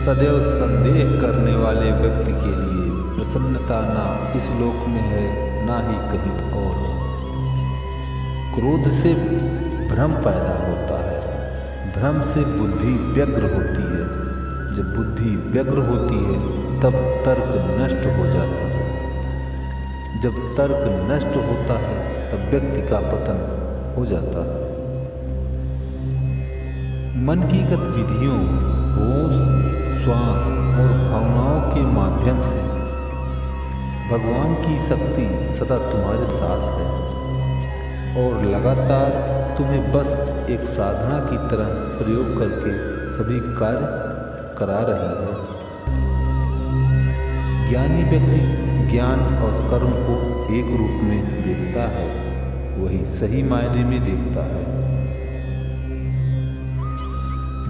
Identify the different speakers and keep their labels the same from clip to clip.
Speaker 1: सदैव संदेह करने वाले व्यक्ति के लिए प्रसन्नता ना इस लोक में है ना ही कहीं और। क्रोध से भ्रम पैदा होता है, भ्रम से बुद्धि व्यग्र होती है, जब बुद्धि व्यग्र होती है तब तर्क नष्ट हो जाता है, जब तर्क नष्ट होता है तब व्यक्ति का पतन हो जाता है। मन की गतिविधियों, होश, श्वास और भावनाओं के माध्यम से भगवान की शक्ति सदा तुम्हारे साथ है और लगातार तुम्हें बस एक साधना की तरह प्रयोग करके सभी कार्य करा रही है। ज्ञानी व्यक्ति ज्ञान और कर्म को एक रूप में देखता है, वही सही मायने में देखता है।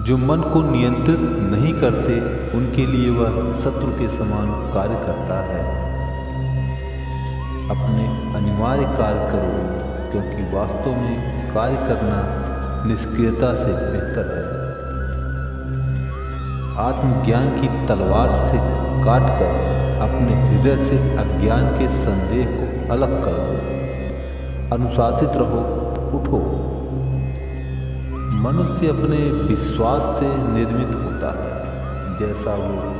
Speaker 1: जो मन को नियंत्रित नहीं करते उनके लिए वह शत्रु के समान कार्य करता है। अपने अनिवार्य कार्य करो, क्योंकि वास्तव में कार्य करना निष्क्रियता से बेहतर है। आत्मज्ञान की तलवार से काटकर अपने हृदय से अज्ञान के संदेह को अलग कर दो। अनुशासित रहो, उठो। मनुष्य अपने विश्वास से निर्मित होता है, जैसा वो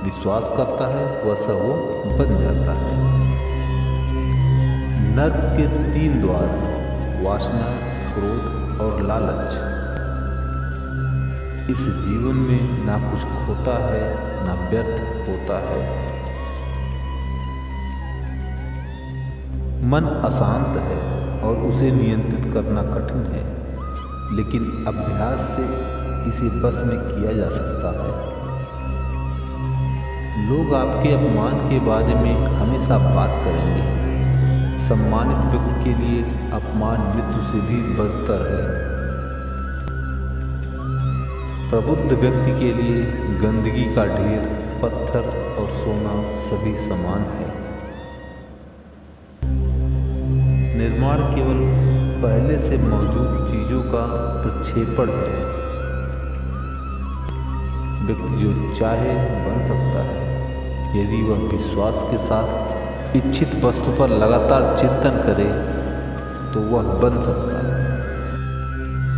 Speaker 1: विश्वास करता है वैसा वो बन जाता है। नर्क के 3 द्वार हैं, वासना, क्रोध और लालच। इस जीवन में ना कुछ खोता है ना व्यर्थ होता है। मन अशांत है और उसे नियंत्रित करना कठिन है, लेकिन अभ्यास से इसे बस में किया जा सकता है। लोग आपके अपमान के बारे में हमेशा बात करेंगे। सम्मानित व्यक्ति के लिए अपमान मृत्यु से भी बदतर है। प्रबुद्ध व्यक्ति के लिए गंदगी का ढेर, पत्थर और सोना सभी समान है। निर्माण केवल पहले से मौजूद चीजों का प्रक्षेपण है। व्यक्ति जो चाहे बन सकता है, यदि वह विश्वास के साथ इच्छित वस्तु पर लगातार चिंतन करे तो वह बन सकता है।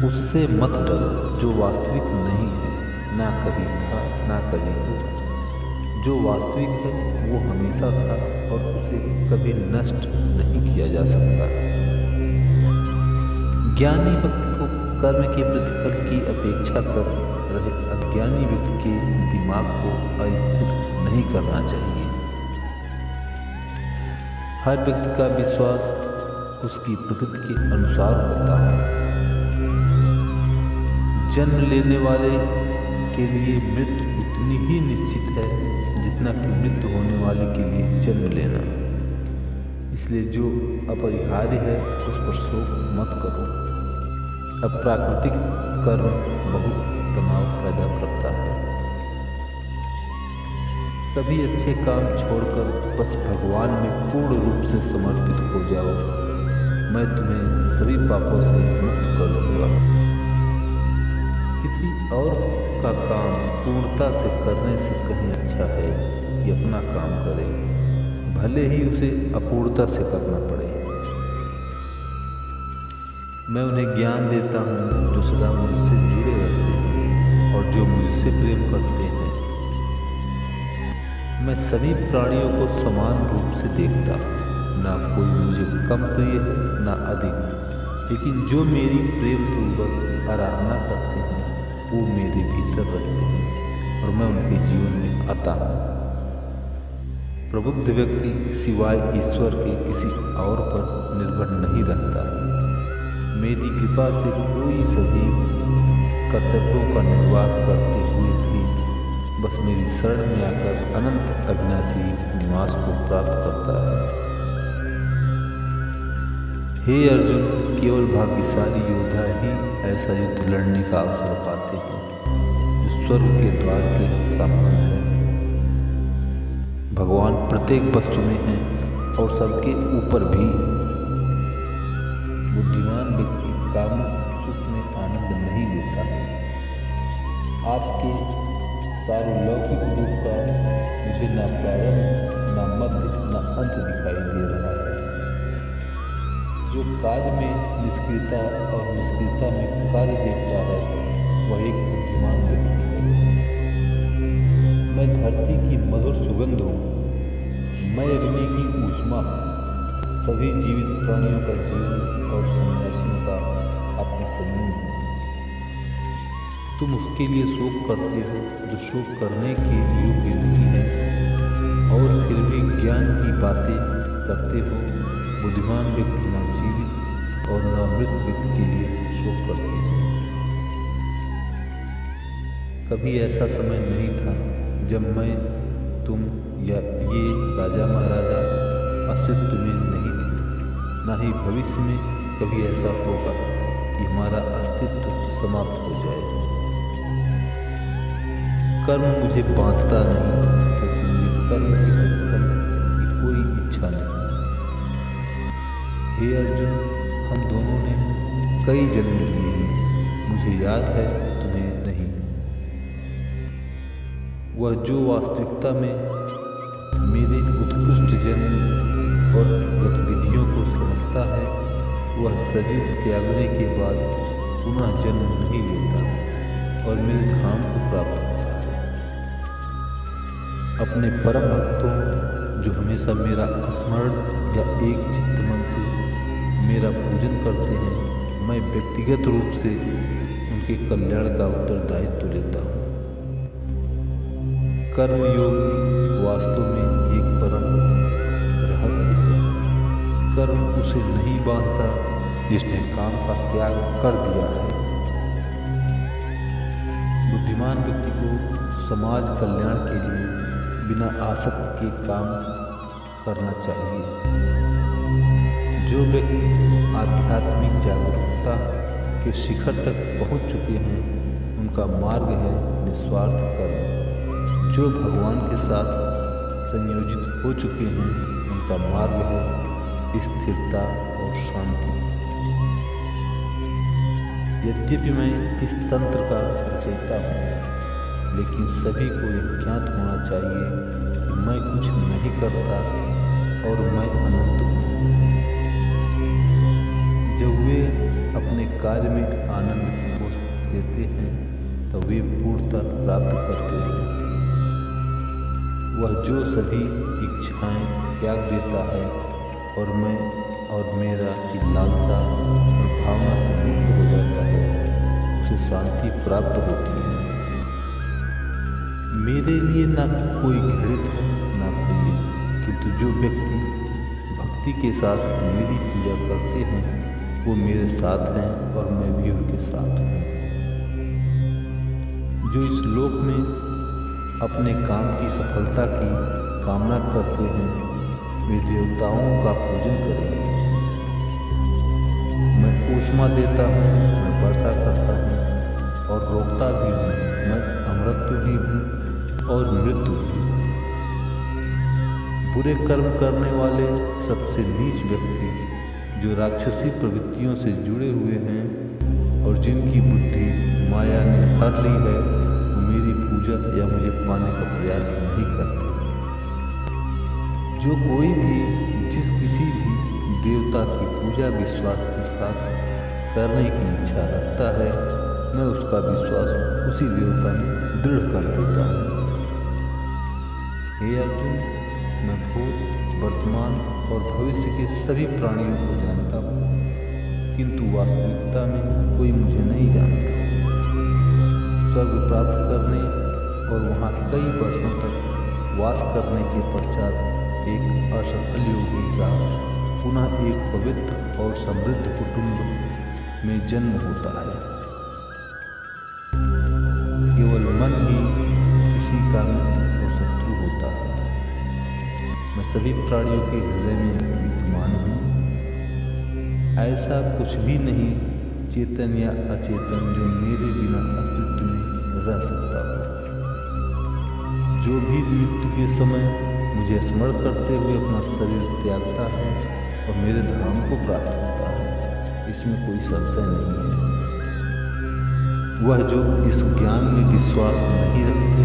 Speaker 1: उससे मत डरो जो वास्तविक नहीं है, ना कभी था ना कभी होगा। जो वास्तविक है वो हमेशा था और उसे कभी नष्ट नहीं किया जा सकता। ज्ञानी व्यक्ति को कर्म के प्रतिफल की अपेक्षा कर रहे अज्ञानी व्यक्ति के दिमाग को अस्थिर नहीं करना चाहिए। हर व्यक्ति का विश्वास उसकी प्रकृति के अनुसार होता है। जन्म लेने वाले के लिए मृत्यु उतनी ही निश्चित है जितना कि मृत्यु होने वाले के लिए जन्म लेना। इसलिए जो अपरिहार्य है उस पर शोक मत करो। अप्राकृतिक कर्म बहुत तनाव पैदा करता है। सभी अच्छे काम छोड़कर बस भगवान में पूर्ण रूप से समर्पित हो जाओ। मैं तुम्हें सभी पापों से मुक्त कर दूंगा। किसी और का काम पूर्णता से करने से कहीं अच्छा है कि अपना काम करे, भले ही उसे अपूर्णता से करना पड़े। मैं उन्हें ज्ञान देता हूँ जो सदा मुझसे जुड़े रहते हैं और जो मुझसे प्रेम करते हैं। मैं सभी प्राणियों को समान रूप से देखता हूँ, ना कोई मुझे कम प्रिय है ना अधिक, लेकिन जो मेरी प्रेम पूर्वक आराधना करते हैं वो मेरे भीतर रहते हैं और मैं उनके जीवन में आता हूँ। प्रबुद्ध व्यक्ति सिवाय ईश्वर के किसी और पर निर्भर नहीं रहता। मेरी कृपा से कोई सजीव कर्तव्यों का निर्वाह करते हुए भी बस मेरी शरण में आकर अनंत अविनाशी निवास को प्राप्त करता है। हे अर्जुन, केवल भाग्यशाली योद्धा ही ऐसा युद्ध लड़ने का अवसर पाते हैं जो स्वर्ग के द्वार के सामने है। भगवान प्रत्येक वस्तु में है और सबके ऊपर भी। बुद्धिमान व्यक्ति कामुक सुख में आनंद नहीं लेता। आपके सार्वलौकिक रूप का मुझे ना प्रारंभ, ना मध्य, ना अंत दिखाई दे रहा है। जो कार्य में निष्क्रियता और निष्क्रियता में कार्य देखता है वह एक बुद्धिमान व्यक्ति है। मैं धरती की मधुर सुगंध हूँ, मैं अग्नि की ऊष्मा हूँ, सभी जीवित प्राणियों का जीवन और सन्यासियों का आत्मसंयम हूँ। तुम उसके लिए शोक करते हो जो शोक करने के योग्य नहीं है, और फिर भी ज्ञान की बातें करते हो। बुद्धिमान व्यक्ति न जीवित और न मृत व्यक्ति के लिए शोक करते हैं। कभी ऐसा समय नहीं था जब मैं, तुम या ये राजा महाराजा अस्तित्व में नहीं थे, न ही भविष्य में कभी ऐसा होगा कि हमारा अस्तित्व समाप्त हो जाए। कर्म मुझे बांधता नहीं, क्योंकि मुझे कर्म के फल की कोई इच्छा नहीं। हे अर्जुन, हम दोनों ने कई जन्म लिए हैं, मुझे याद है, तुम्हें नहीं। वह जो वास्तविकता में मेरे उत्कृष्ट जन्म और गतिविधियों को समझता है, वह शरीर त्यागने के बाद पुनः जन्म नहीं लेता और मेरे धाम को प्राप्त होता है। अपने परम भक्तों जो हमेशा मेरा स्मरण या एक चित्त मन से मेरा पूजन करते हैं, मैं व्यक्तिगत रूप से उनके कल्याण का उत्तरदायित्व लेता हूँ। कर्मयोग वास्तव में एक परम रहस्य है। कर्म उसे नहीं बांधता जिसने काम का त्याग कर दिया है। बुद्धिमान व्यक्ति को समाज कल्याण के लिए बिना आसक्ति के काम करना चाहिए। जो व्यक्ति आध्यात्मिक जागरूकता के शिखर तक पहुंच चुके हैं, उनका मार्ग है निस्वार्थ कर्म। जो भगवान के साथ संयोजित हो चुके हैं, उनका मार्ग है स्थिरता और शांति। यद्यपि मैं इस तंत्र का रचयिता हूँ, लेकिन सभी को यह ज्ञात होना चाहिए कि मैं कुछ नहीं करता और मैं अनंत हूँ। जब वे अपने कार्य में आनंद को देते हैं तो वे पूर्णता प्राप्त करते हैं। वह जो सभी इच्छाएं त्याग देता है और मैं और मेरा की लालसा और भावना से मुक्त हो जाता है, उसे शांति प्राप्त होती है। मेरे लिए ना कोई घृणित है ना प्रिय, किंतु जो व्यक्ति भक्ति के साथ मेरी पूजा करते हैं वो मेरे साथ हैं और मैं भी उनके साथ हूँ। जो इस लोक में अपने काम की सफलता की कामना करते हैं, वे देवताओं का पूजन करेंगे। मैं ऊष्मा देता हूँ, मैं वर्षा करता हूँ और रोकता भी हूँ। मैं अमृत भी हूँ और मृत्यु भी। बुरे कर्म करने वाले सबसे नीच व्यक्ति जो राक्षसी प्रवृत्तियों से जुड़े हुए हैं और जिनकी बुद्धि माया ने भर ली है, वो मेरी पूजा या मुझे पाने का प्रयास नहीं करते। जो कोई भी जिस किसी भी देवता की पूजा विश्वास के साथ करने की इच्छा रखता है, मैं उसका विश्वास उसी देवता में दृढ़ कर देता हूँ। हे अर्जुन, मैं भूत, वर्तमान और भविष्य के सभी प्राणियों को जानता हूँ, किंतु वास्तविकता में कोई मुझे नहीं जानता। स्वर्ग प्राप्त करने और वहाँ कई वर्षों तक वास करने के पश्चात एक असफल योगी का पुनः एक पवित्र और समृद्ध कुटुंब में जन्म होता है। केवल मन ही किसी का मित्र और शत्रु होता है। मैं सभी प्राणियों के हृदय में विद्यमान हूँ। ऐसा कुछ भी नहीं, चेतन या अचेतन, जो मेरे बिना अस्तित्व में रह सकता हो। जो भी मृत्यु के समय मुझे स्मरण करते हुए अपना शरीर त्यागता है और मेरे धाम को प्राप्त होता है, इसमें कोई संशय नहीं है। वह जो इस ज्ञान में विश्वास नहीं रखते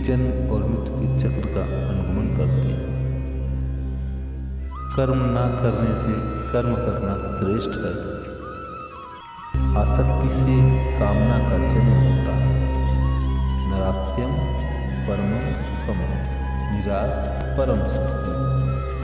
Speaker 1: जन्म और मृत्यु के चक्र का अनुगमन करती है। कर्म ना करने से कर्म करना श्रेष्ठ है। आसक्ति से कामना का जन्म होता है। नरास्यम परमं सुखम, निराश परम सुख।